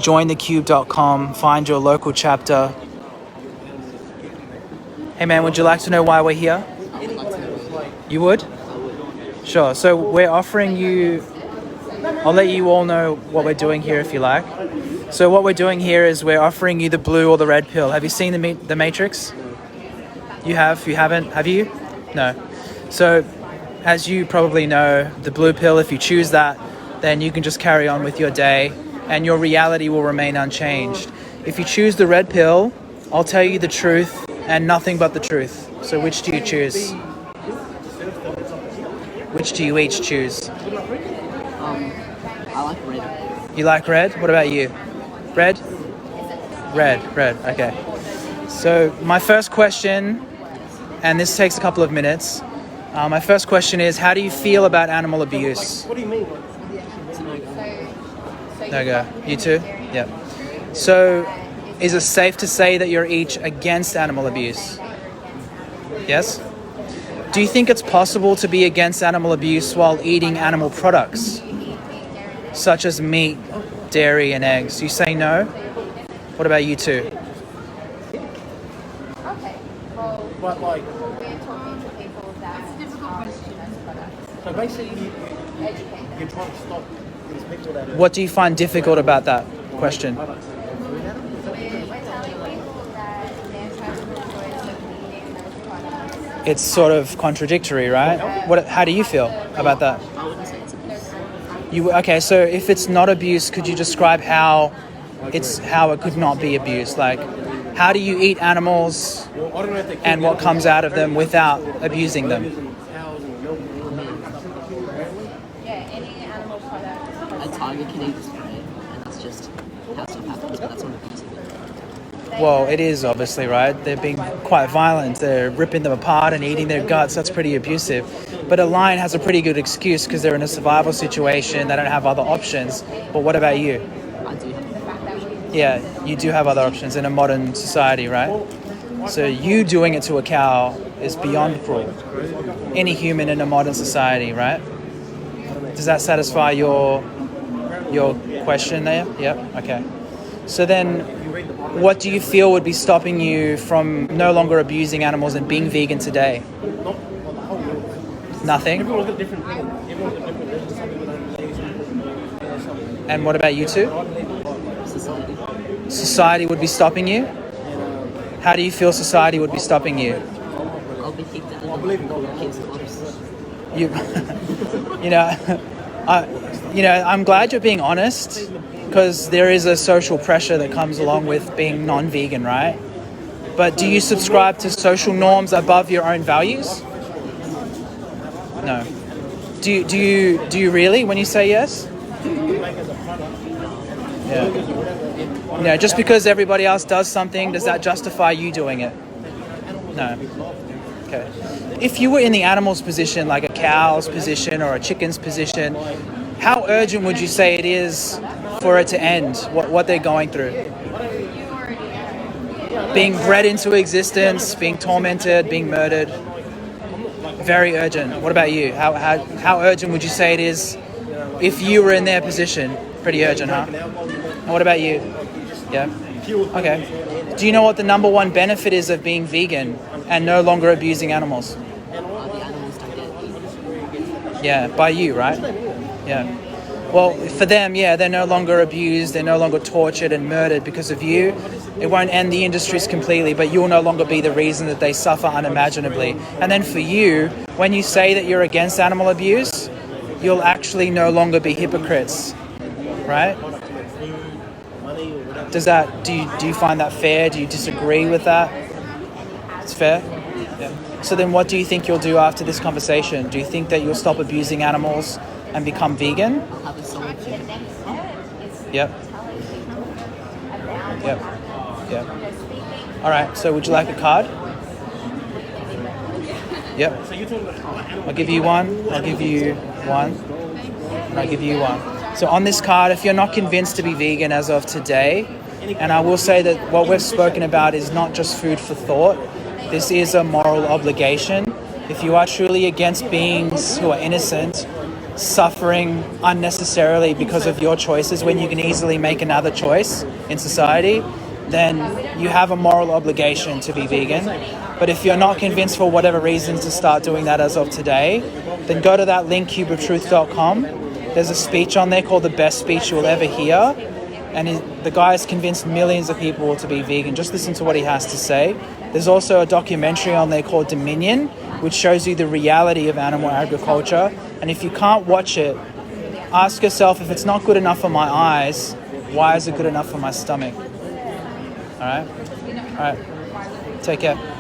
jointhecube.com, find your local chapter. Hey man, would you like to know why we're here? I would like to know. You would? Sure. So we're offering you, I'll let you all know what we're doing here if you like. So what we're doing here is we're offering you the blue or the red pill. Have you seen the Matrix? You have? You haven't? Have you? No. So as you probably know, the blue pill, if you choose that, then you can just carry on with your day and your reality will remain unchanged. If you choose the red pill, I'll tell you the truth and nothing but the truth. So which do you choose? Which do you each choose? I like red. You like red? What about you? Red? Red, okay. So my first question, and this takes a couple of minutes. My first question is, how do you feel about animal abuse? What do you mean? No go. You too? Yeah. So is it safe to say that you're each against animal abuse? Yes? Do you think it's possible to be against animal abuse while eating animal products, such as meat, dairy, and eggs? You say no? What about you two? But like, we're talking to people that so basically, you're trying to stop these people that. What do you find difficult about that question? we're telling people that they're trying to avoid eating those products. It's sort of contradictory, right? How do you feel about that? I wouldn't say it's abuse. Okay, so if it's not abuse, could you describe how it could not be abuse? Like, how do you eat animals and what comes out of them without abusing them? Yeah, any animal product. A tiger can eat its prey, and that's just how stuff happens, but that's not abusing it. Well, it is obviously, right? They're being quite violent. They're ripping them apart and eating their guts. That's pretty abusive. But a lion has a pretty good excuse because they're in a survival situation. They don't have other options. But what about you? I do have Yeah, you do have other options in a modern society, right? So you doing it to a cow is beyond cruel. Any human in a modern society, right? Does that satisfy your question there? Yep, okay. So then, what do you feel would be stopping you from no longer abusing animals and being vegan today? Nothing? Everyone's got different things. Everyone's got different religions. Some people don't believe, some people don't. And what about you two? society. Society would be stopping you? How do you feel society would be stopping you? I'll be kicked out of the kids' clubs. I'm glad you're being honest, because there is a social pressure that comes along with being non-vegan, right? But do you subscribe to social norms above your own values? No. Do you really when you say yes? Yeah. Just because everybody else does something, does that justify you doing it? No. Okay. If you were in the animal's position, like a cow's position or a chicken's position, how urgent would you say it is for it to end, what they're going through? Being bred into existence, being tormented, being murdered. Very urgent. What about you? How urgent would you say it is if you were in their position? Pretty urgent, huh? And what about you? Yeah? Okay. Do you know what the number one benefit is of being vegan and no longer abusing animals? The animals don't get eaten. Yeah, by you, right? Yeah. Well, for them, they're no longer abused, they're no longer tortured and murdered because of you. It won't end the industries completely, but you'll no longer be the reason that they suffer unimaginably. And then for you, when you say that you're against animal abuse, you'll actually no longer be hypocrites, right? Do you find that fair? Do you disagree with that? It's fair? Yeah. So then what do you think you'll do after this conversation? Do you think that you'll stop abusing animals and become vegan? I'll have a solid view. Yep. All right, so would you like a card? Yep. I'll give you one, I'll give you one, and I'll give you one. So on this card, if you're not convinced to be vegan as of today, and I will say that what we've spoken about is not just food for thought, this is a moral obligation. If you are truly against beings who are innocent, suffering unnecessarily because of your choices when you can easily make another choice in society, then you have a moral obligation to be vegan. But if you're not convinced for whatever reasons to start doing that as of today, then go to that link, cubeoftruth.com. There's a speech on there called The Best Speech You'll Ever Hear. And the guy has convinced millions of people to be vegan. Just listen to what he has to say. There's also a documentary on there called Dominion, which shows you the reality of animal agriculture. And if you can't watch it, ask yourself, if it's not good enough for my eyes, why is it good enough for my stomach? All right? Take care.